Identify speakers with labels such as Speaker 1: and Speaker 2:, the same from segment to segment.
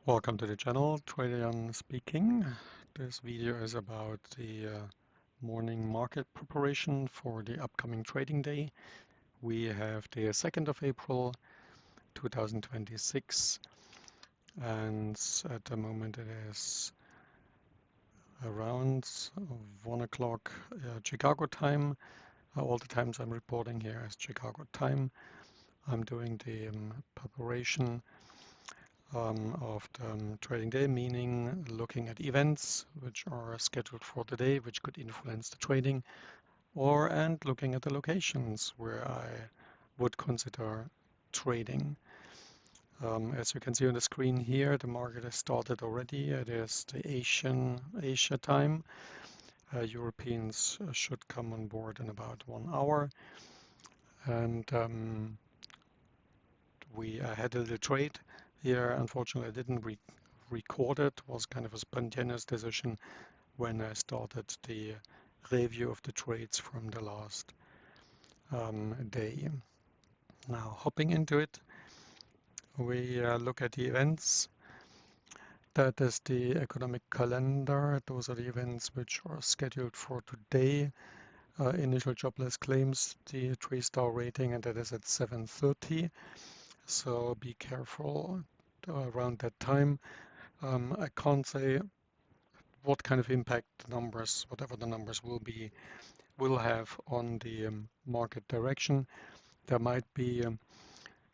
Speaker 1: Welcome to the channel, Trader speaking. This video is about the morning market preparation for the upcoming trading day. We have the 2nd of April 2026 and at the moment it is around 1 o'clock Chicago time. All the times I'm reporting here is Chicago time. I'm doing the preparation of the trading day, meaning looking at events which are scheduled for the day, which could influence the trading, and looking at the locations where I would consider trading. As you can see on the screen here, the market has started already. It is the Asia time. Europeans should come on board in about 1 hour, and we had a little trade here. Unfortunately, I didn't record it. It was kind of a spontaneous decision when I started the review of the trades from the last day. Now, hopping into it, we look at the events. That is the economic calendar. Those are the events which are scheduled for today. Initial Jobless Claims, the 3-star rating, and that is at 7:30. So be careful around that time. I can't say what kind of impact the numbers, whatever the numbers will have on the market direction. There might be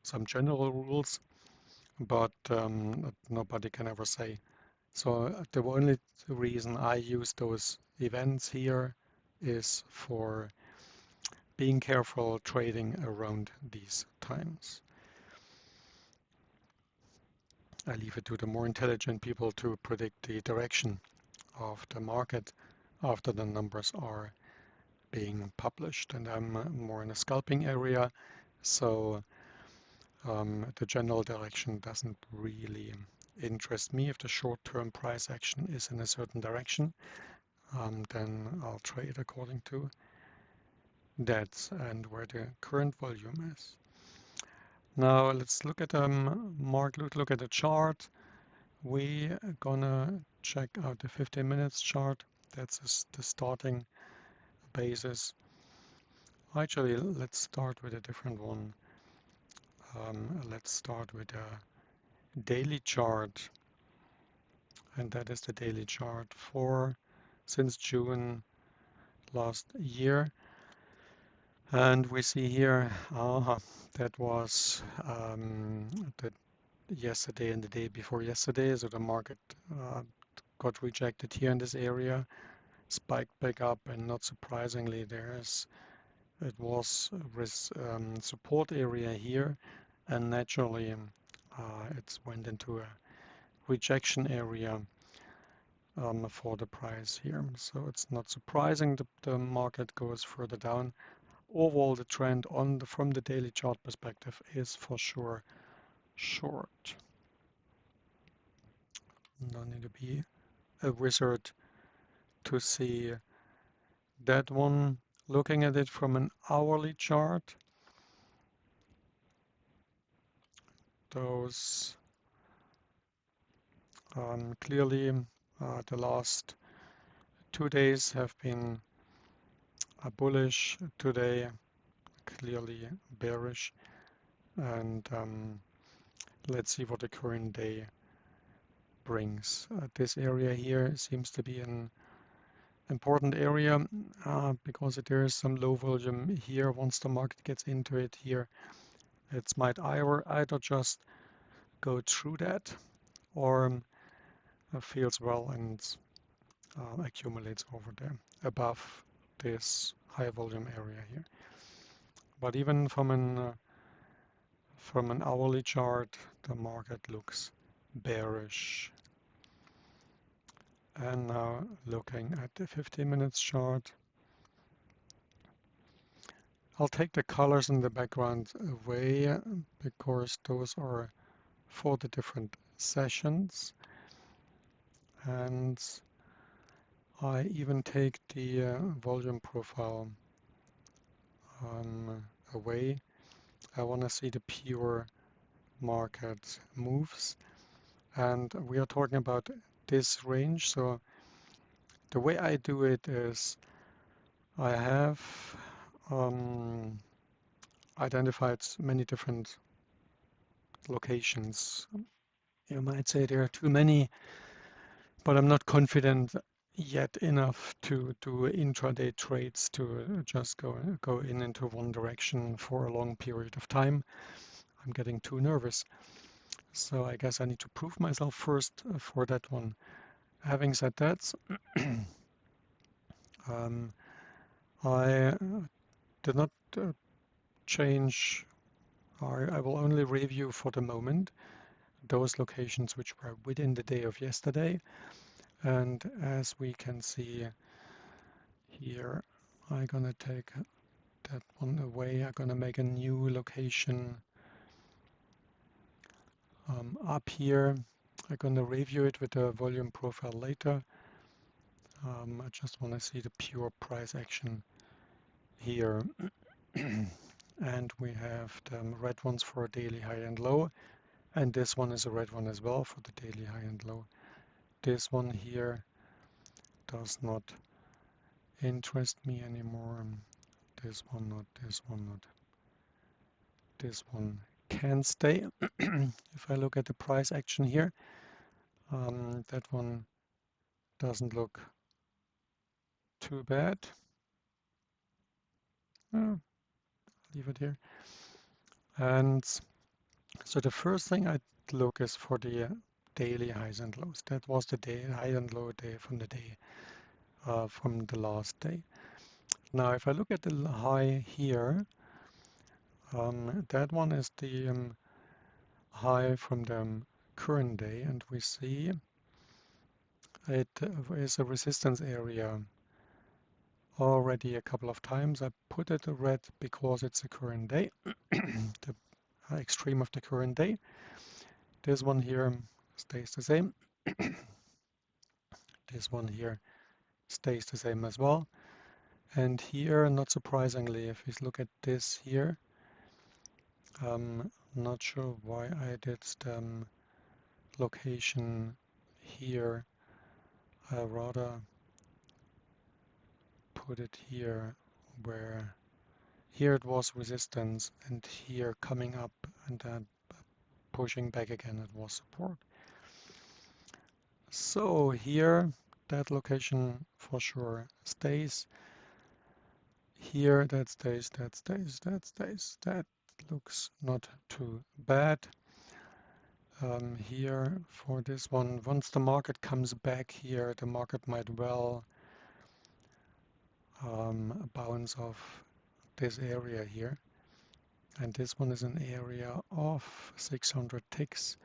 Speaker 1: some general rules, but nobody can ever say. So the only reason I use those events here is for being careful trading around these times. I leave it to the more intelligent people to predict the direction of the market after the numbers are being published. And I'm more in a scalping area, so the general direction doesn't really interest me. If the short-term price action is in a certain direction, then I'll trade according to that and where the current volume is. Now let's look at market. Look at the chart. We are gonna check out the 15 minutes chart. That's the starting basis. Actually, let's start with a different one. Let's start with a daily chart, and that is the daily chart for since June last year. And we see here that was the yesterday and the day before yesterday. So the market got rejected here in this area, spiked back up, and not surprisingly, it was support area here, and naturally it went into a rejection area for the price here. So it's not surprising the market goes further down. Overall, the trend from the daily chart perspective is for sure short. No need to be a wizard to see that one. Looking at it from an hourly chart, those clearly the last 2 days have been bullish. Today, clearly bearish. And let's see what the current day brings. This area here seems to be an important area because there is some low volume here. Once the market gets into it here, it might either just go through that or feels well and accumulates over there above this high volume area here. But even from an hourly chart, the market looks bearish. And now looking at the 15 minutes chart, I'll take the colors in the background away because those are for the different sessions. And I even take the volume profile away. I want to see the pure market moves. and we are talking about this range. So the way I do it is I have identified many different locations. You might say there are too many, but I'm not confident yet enough to do intraday trades to just go in into one direction for a long period of time. I'm getting too nervous. So I guess I need to prove myself first for that one. Having said that, I did not change, or I will only review for the moment those locations which were within the day of yesterday. And as we can see here, I'm gonna take that one away. I'm gonna make a new location up here. I'm gonna review it with the volume profile later. I just want to see the pure price action here. And we have the red ones for daily high and low, and this one is a red one as well for the daily high and low. This one here does not interest me anymore. This one not, this one not. This one can stay. If I look at the price action here, that one doesn't look too bad. Leave it here. And so the first thing I look is for the daily highs and lows. That was the day high and low day from the day from the last day. Now, if I look at the high here, that one is the high from the current day, and we see it is a resistance area already a couple of times. I put it red because it's the current day, the extreme of the current day. This one here stays the same. This one here stays the same as well. And here, not surprisingly, if we look at this here, not sure why I did the location here. I rather put it here where here it was resistance and here coming up and then pushing back again it was support. So here that location for sure stays. Here that stays, that stays, that stays. That looks not too bad. Here for this one, once the market comes back here, the market might well bounce off this area here. And this one is an area of 600 ticks.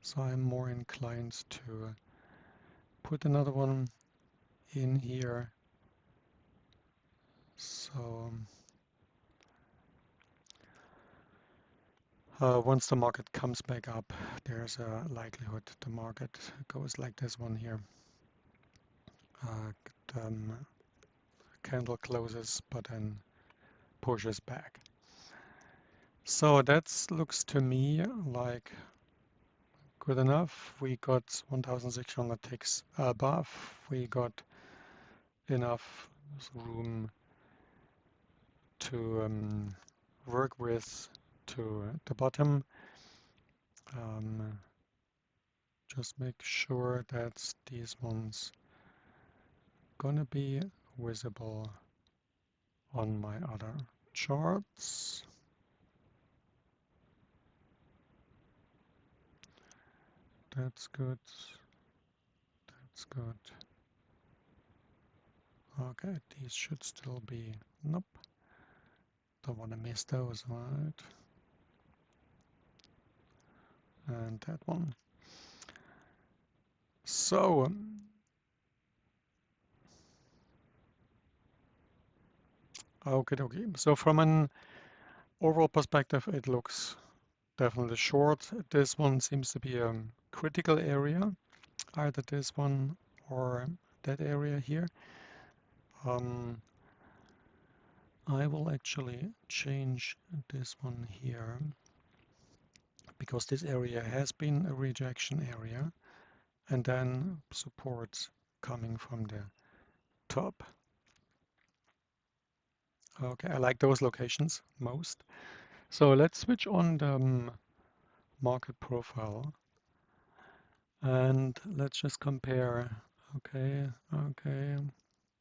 Speaker 1: So I'm more inclined to put another one in here. So once the market comes back up, there's a likelihood the market goes like this one here. Candle closes, but then pushes back. So that looks to me like good enough. We got 1,600 ticks above. We got enough room to work with to the bottom. Just make sure that these ones gonna be visible on my other charts. That's good. That's good. Okay, these should still be. Nope. Don't want to miss those, right? And that one. So, okay. So from an overall perspective, it looks definitely short. This one seems to be a critical area, either this one or that area here. I will actually change this one here because this area has been a rejection area, and then supports coming from the top. Okay, I like those locations most. So let's switch on the market profile and let's just compare. Okay, okay.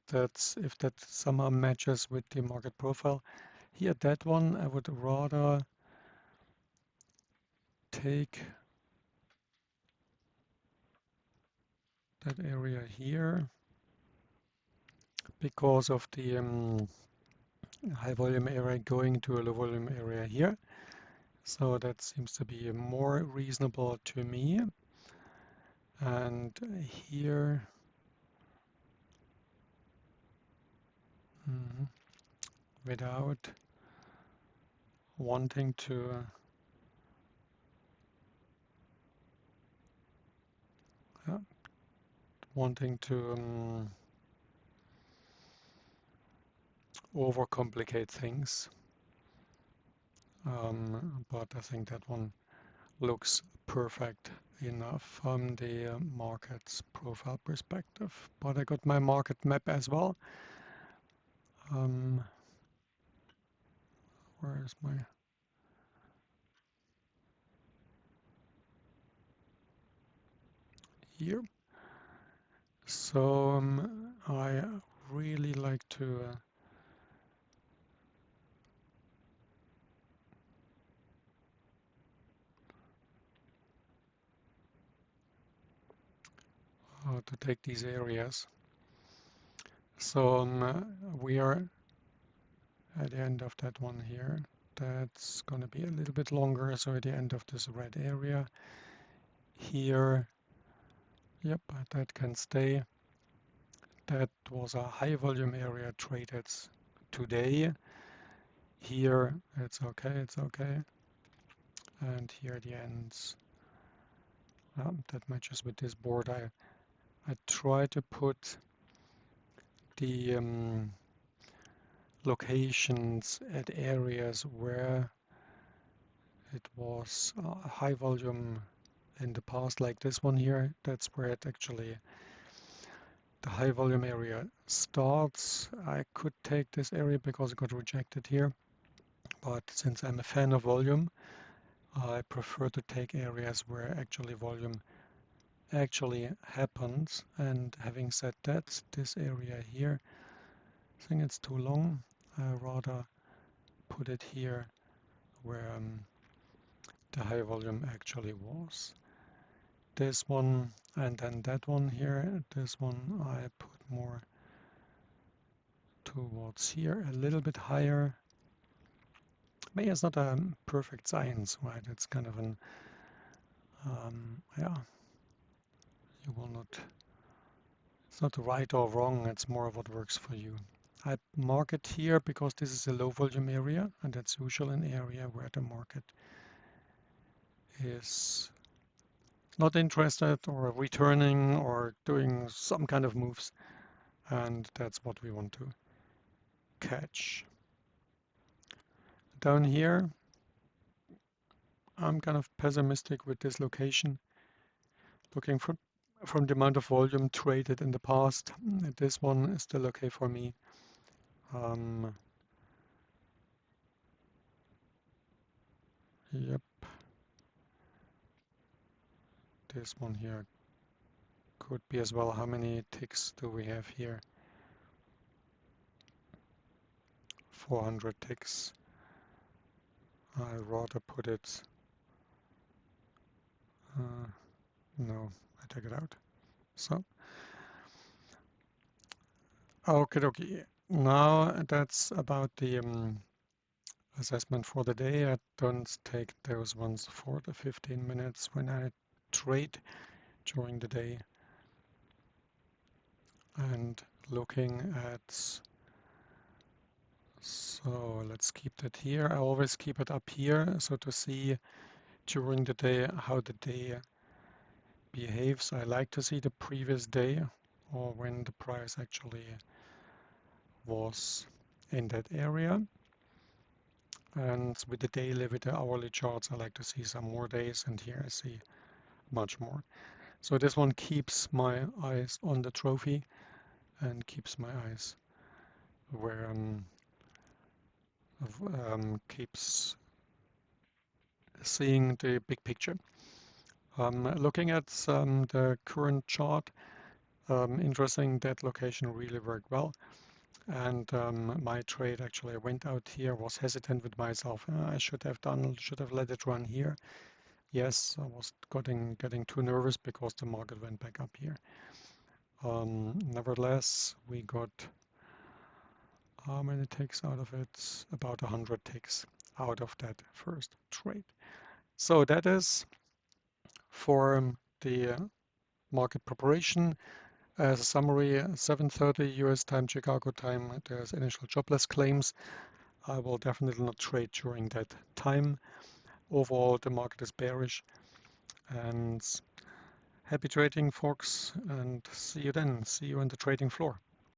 Speaker 1: That's if that somehow matches with the market profile. Here, that one, I would rather take that area here because of the high volume area going to a low volume area here. So that seems to be more reasonable to me. And here, without wanting to uh, wanting to overcomplicate things. But I think that one looks perfect enough from the market's profile perspective. But I got my market map as well. Where is my... Here. So I really like to take these areas. So we are at the end of that one here. That's going to be a little bit longer. So at the end of this red area here, yep, that can stay. That was a high volume area traded today. Here it's okay, it's okay. And here the ends. That matches with this board. I try to put the locations at areas where it was high volume in the past, like this one here. That's where it actually, the high volume area starts. I could take this area because it got rejected here, but since I'm a fan of volume, I prefer to take areas where actually volume actually happens. And having said that, this area here, I think it's too long. I rather put it here where the high volume actually was. This one and then that one here, this one I put more towards here, a little bit higher. But yeah, it's not a perfect science, right? It's kind of an, yeah, you will not, it's not right or wrong, it's more of what works for you. I mark it here because this is a low volume area, and that's usually an area where the market is not interested or returning or doing some kind of moves, and that's what we want to catch. Down here, I'm kind of pessimistic with this location, looking from the amount of volume traded in the past. This one is still okay for me. Yep, this one here could be as well. How many ticks do we have here? 400 ticks. I rather put it, no, I take it out. So, okay. Now that's about the assessment for the day. I don't take those ones for the 15 minutes when I trade during the day. And looking at, so let's keep that here. I always keep it up here, so to see during the day how the day behaves. I like to see the previous day or when the price actually was in that area. And with the daily, with the hourly charts, I like to see some more days, and here I see much more. So this one keeps my eyes on the trophy and keeps my eyes where keeps seeing the big picture. Looking at the current chart, interesting that location really worked well. And my trade actually went out here, was hesitant with myself. I should have let it run here. Yes, I was getting too nervous because the market went back up here. Nevertheless, we got how many ticks out of it? About 100 ticks out of that first trade. So that is for the market preparation. As a summary, 7:30 US time, Chicago time, there's initial jobless claims. I will definitely not trade during that time. Overall, the market is bearish. And happy trading, folks, and see you then. See you on the trading floor.